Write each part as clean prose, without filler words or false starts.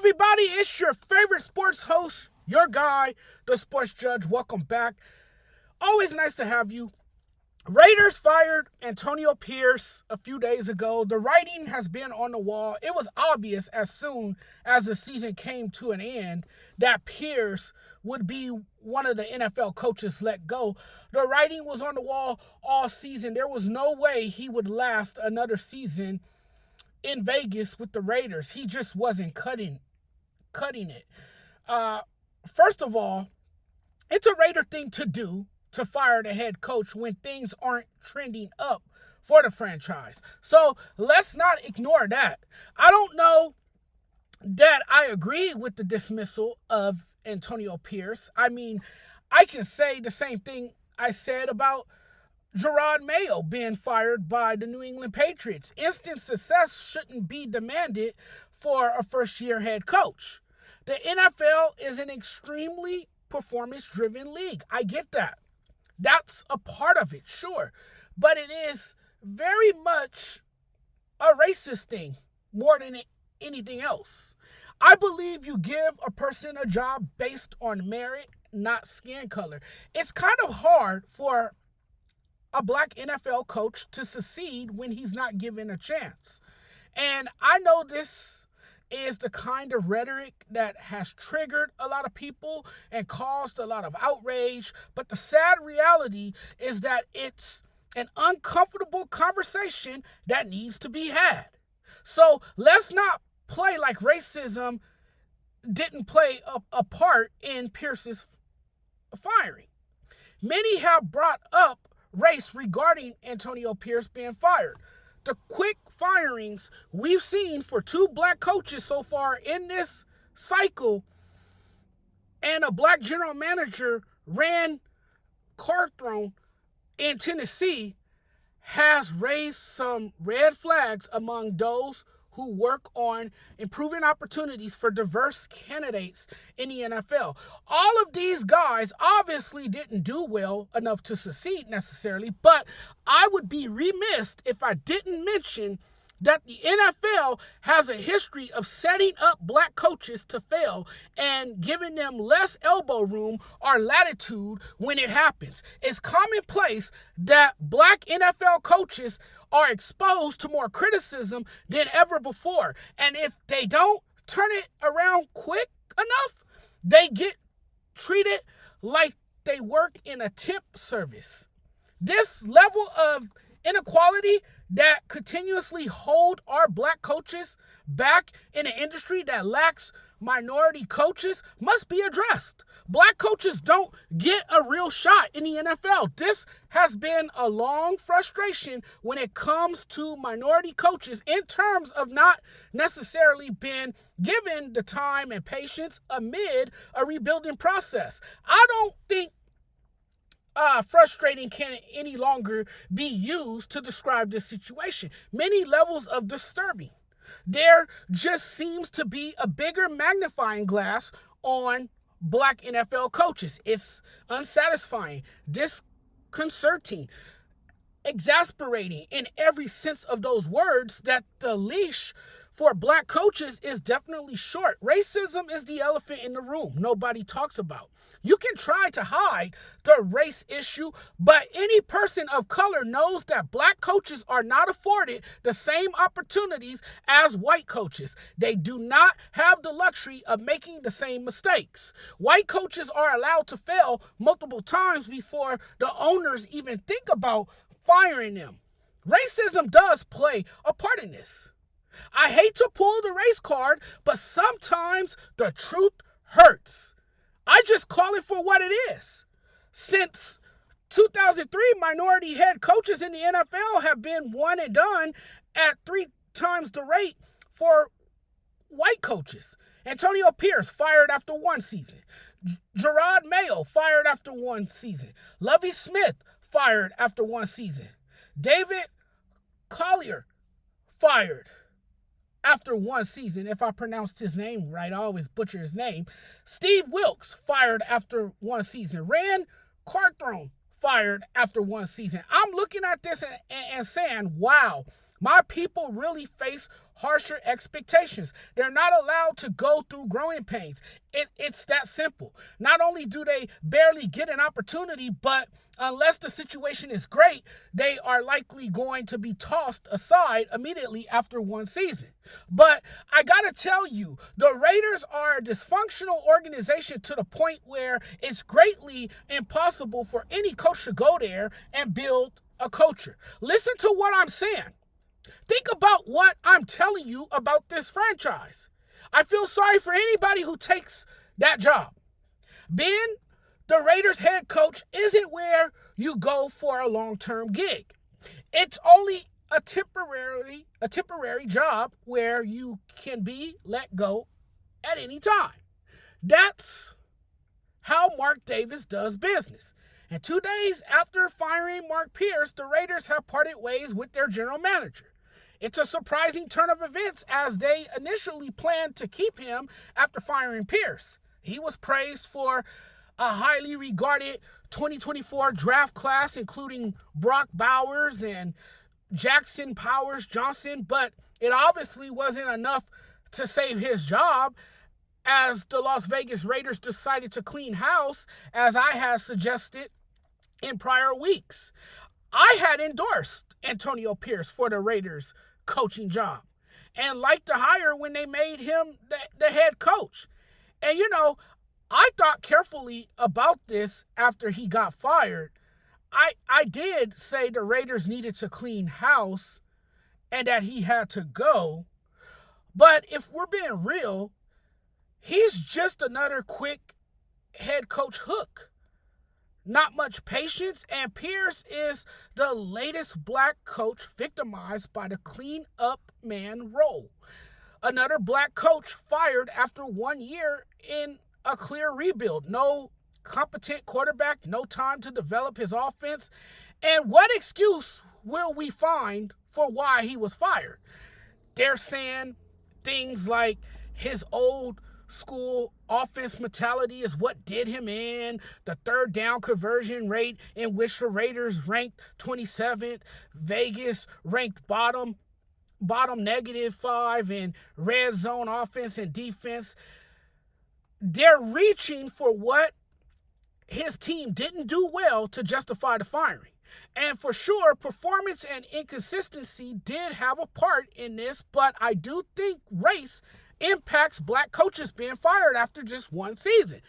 everybody? It's your favorite sports host, your guy, the Sports Judge. Welcome back. Always nice to have you. Raiders fired Antonio Pierce a few days ago. The writing has been on the wall. It was obvious as soon as the season came to an end that Pierce would be one of the NFL coaches let go. The writing was on the wall all season. There was no way he would last another season in Vegas with the Raiders. He just wasn't cutting it. First of all, it's a Raider thing to do to fire the head coach when things aren't trending up for the franchise. So let's not ignore that. I don't know that I agree with the dismissal of Antonio Pierce. I mean, I can say the same thing I said about Gerard Mayo being fired by the New England Patriots. Instant success shouldn't be demanded for a first-year head coach. The NFL is an extremely performance-driven league. I get that. That's a part of it, sure. But it is very much a racist thing more than anything else. I believe you give a person a job based on merit, not skin color. It's kind of hard for a black NFL coach to succeed when he's not given a chance. And I know this is the kind of rhetoric that has triggered a lot of people and caused a lot of outrage. But the sad reality is that it's an uncomfortable conversation that needs to be had. So let's not play like racism didn't play a part in Pierce's firing. Many have brought up race regarding Antonio Pierce being fired. The quick firings we've seen for two black coaches so far in this cycle and a black general manager, Ran Carthon in Tennessee, has raised some red flags among those who work on improving opportunities for diverse candidates in the NFL. All of these guys obviously didn't do well enough to succeed necessarily, but I would be remiss if I didn't mention that the NFL has a history of setting up black coaches to fail and giving them less elbow room or latitude when it happens. It's commonplace that black NFL coaches are exposed to more criticism than ever before. And if they don't turn it around quick enough, they get treated like they work in a temp service. This level of inequality that continuously hold our black coaches back in an industry that lacks minority coaches must be addressed. Black coaches don't get a real shot in the NFL. This has been a long frustration when it comes to minority coaches in terms of not necessarily being given the time and patience amid a rebuilding process. I don't think frustrating can any longer be used to describe this situation. Many levels of disturbing. There just seems to be a bigger magnifying glass on black NFL coaches. It's unsatisfying, disconcerting, exasperating in every sense of those words that the leash for black coaches is definitely short. Racism is the elephant in the room nobody talks about. You can try to hide the race issue, but any person of color knows that black coaches are not afforded the same opportunities as white coaches. They do not have the luxury of making the same mistakes. White coaches are allowed to fail multiple times before the owners even think about firing them. Racism does play a part in this. I hate to pull the race card, but sometimes the truth hurts. I just call it for what it is. Since 2003, minority head coaches in the NFL have been one and done at 3 times the rate for white coaches. Antonio Pierce fired after 1 season. Gerard Mayo fired after 1 season. Lovie Smith fired after 1 season. David Collier fired after 1 season. If I pronounced his name right, I always butcher his name. Steve Wilkes fired after 1 season. Ran Carthon fired after 1 season. I'm looking at this and saying, wow, My people really face harsher expectations. They're not allowed to go through growing pains. It's that simple. Not only do they barely get an opportunity, but unless the situation is great, they are likely going to be tossed aside immediately after one season. But I gotta tell you, the Raiders are a dysfunctional organization to the point where it's greatly impossible for any coach to go there and build a culture. Listen to what I'm saying. Think about what I'm telling you about this franchise. I feel sorry for anybody who takes that job. Being the Raiders head coach isn't where you go for a long-term gig. It's only a temporary job where you can be let go at any time. That's how Mark Davis does business. And 2 days after firing Mark Pierce, the Raiders have parted ways with their general manager. It's a surprising turn of events as they initially planned to keep him after firing Pierce. He was praised for a highly regarded 2024 draft class, including Brock Bowers and Jackson Powers Johnson, but it obviously wasn't enough to save his job as the Las Vegas Raiders decided to clean house, as I had suggested in prior weeks. I had endorsed Antonio Pierce for the Raiders coaching job and liked the hire when they made him the head coach. And, I thought carefully about this after he got fired. I did say the Raiders needed to clean house and that he had to go. But if we're being real, he's just another quick head coach hook. Not much patience, and Pierce is the latest black coach victimized by the clean up man role. Another black coach fired after 1 year in a clear rebuild. No competent quarterback, no time to develop his offense. And what excuse will we find for why he was fired? They're saying things like his old school offense mentality is what did him in, the third down conversion rate in which the Raiders ranked 27th, Vegas ranked bottom -5 in red zone offense and defense. They're reaching for what his team didn't do well to justify the firing. And for sure, performance and inconsistency did have a part in this, but I do think race impacts black coaches being fired after just one season.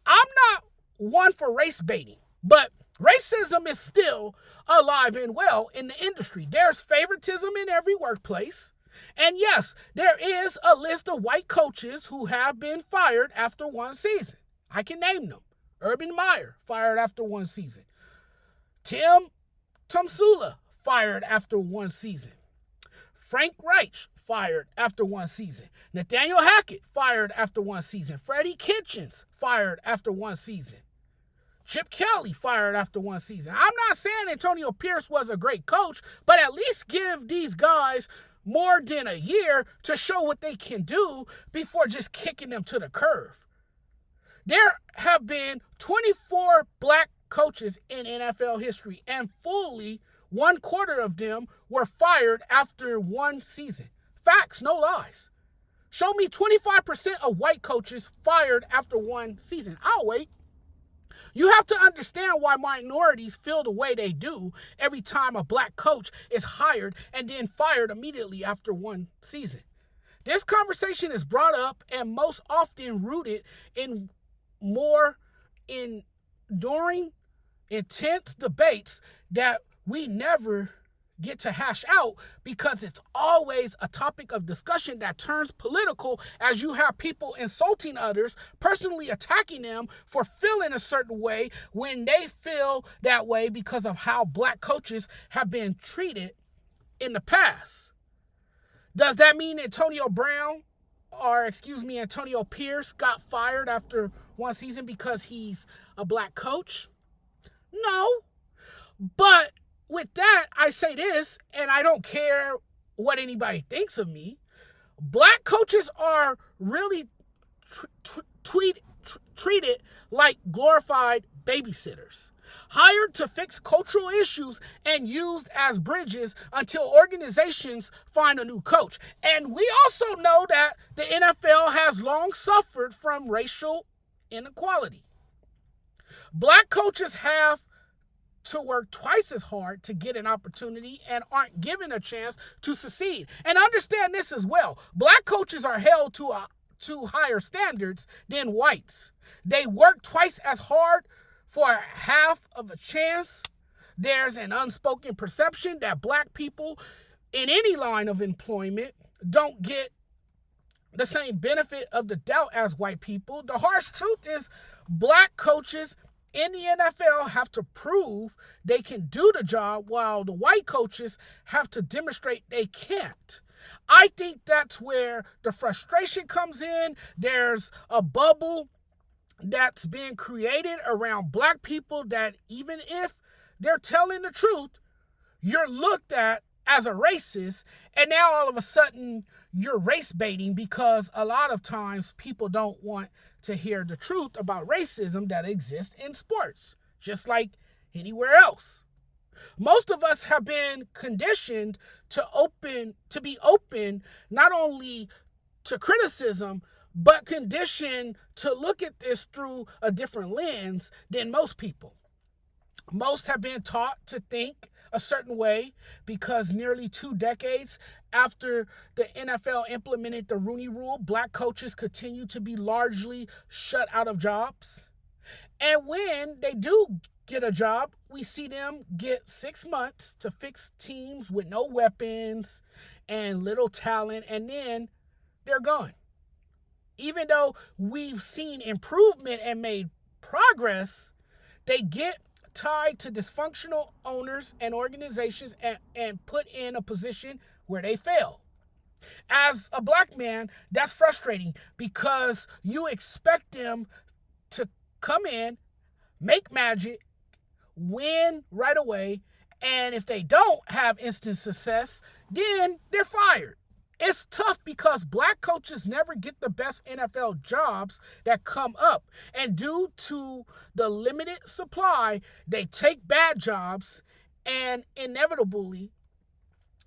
I'm not one for race baiting, but racism is still alive and well in the industry. There's favoritism in every workplace. And yes, there is a list of white coaches who have been fired after one season. I can name them. Urban Meyer, fired after one season. Tim Tomsula, fired after one season. Frank Reich, fired after one season. Nathaniel Hackett, fired after one season. Freddie Kitchens, fired after one season. Chip Kelly, fired after one season. I'm not saying Antonio Pierce was a great coach, but at least give these guys more than a year to show what they can do before just kicking them to the curb. There have been 24 black coaches in NFL history, and fully 1/4 of them were fired after one season. Facts, no lies. Show me 25% of white coaches fired after one season. I'll wait. You have to understand why minorities feel the way they do every time a black coach is hired and then fired immediately after one season. This conversation is brought up and most often rooted in more enduring, intense debates that we never get to hash out because it's always a topic of discussion that turns political as you have people insulting others, personally attacking them for feeling a certain way when they feel that way because of how black coaches have been treated in the past. Does that mean Antonio Pierce got fired after one season because he's a black coach? No, but with that, I say this, and I don't care what anybody thinks of me. Black coaches are really treated like glorified babysitters. hired to fix cultural issues and used as bridges until organizations find a new coach. And we also know that the NFL has long suffered from racial inequality. Black coaches have to work twice as hard to get an opportunity and aren't given a chance to succeed. And understand this as well. Black coaches are held to higher standards than whites. They work twice as hard for half of a chance. There's an unspoken perception that black people in any line of employment don't get the same benefit of the doubt as white people. The harsh truth is black coaches in the NFL have to prove they can do the job while the white coaches have to demonstrate they can't. I think that's where the frustration comes in. There's a bubble that's being created around black people that even if they're telling the truth, you're looked at as a racist, and now all of a sudden you're race baiting because a lot of times people don't want to hear the truth about racism that exists in sports, just like anywhere else. Most of us have been conditioned to be open not only to criticism, but conditioned to look at this through a different lens than most people. Most have been taught to think a certain way because nearly 2 decades after the NFL implemented the Rooney Rule, black coaches continue to be largely shut out of jobs. And when they do get a job, we see them get 6 months to fix teams with no weapons and little talent, and then they're gone. Even though we've seen improvement and made progress, they get tied to dysfunctional owners and organizations and put in a position where they fail. As a black man, that's frustrating because you expect them to come in, make magic, win right away, and if they don't have instant success, then they're fired. It's tough because black coaches never get the best NFL jobs that come up. And due to the limited supply, they take bad jobs and inevitably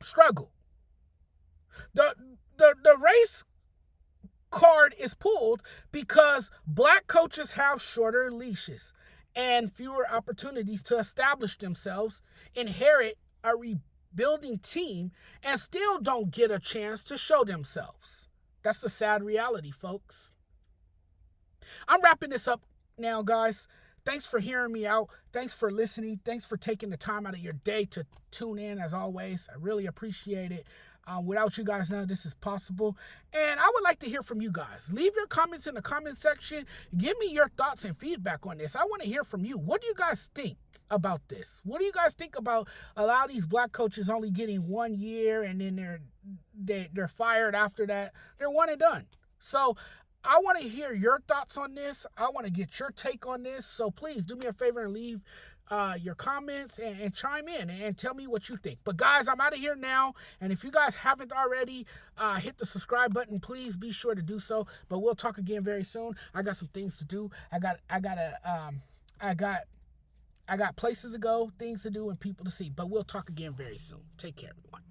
struggle. The race card is pulled because black coaches have shorter leashes and fewer opportunities to establish themselves, inherit a rebuilding team, and still don't get a chance to show themselves. That's the sad reality, folks. I'm wrapping this up now, guys. Thanks for hearing me out. Thanks for listening. Thanks for taking the time out of your day to tune in, as always. I really appreciate it. Without you guys, none of this is possible. And I would like to hear from you guys. Leave your comments in the comment section. Give me your thoughts and feedback on this. I want to hear from you. What do you guys think about this? What do you guys think about a lot of these black coaches only getting 1 year and then they're fired after that? They're one and done. So I want to hear your thoughts on this. I want to get your take on this. So please do me a favor and leave your comments and chime in and tell me what you think. But guys, I'm out of here now. And if you guys haven't already, hit the subscribe button. Please be sure to do so. But we'll talk again very soon. I got some things to do. I got places to go, things to do, and people to see. But we'll talk again very soon. Take care, everyone.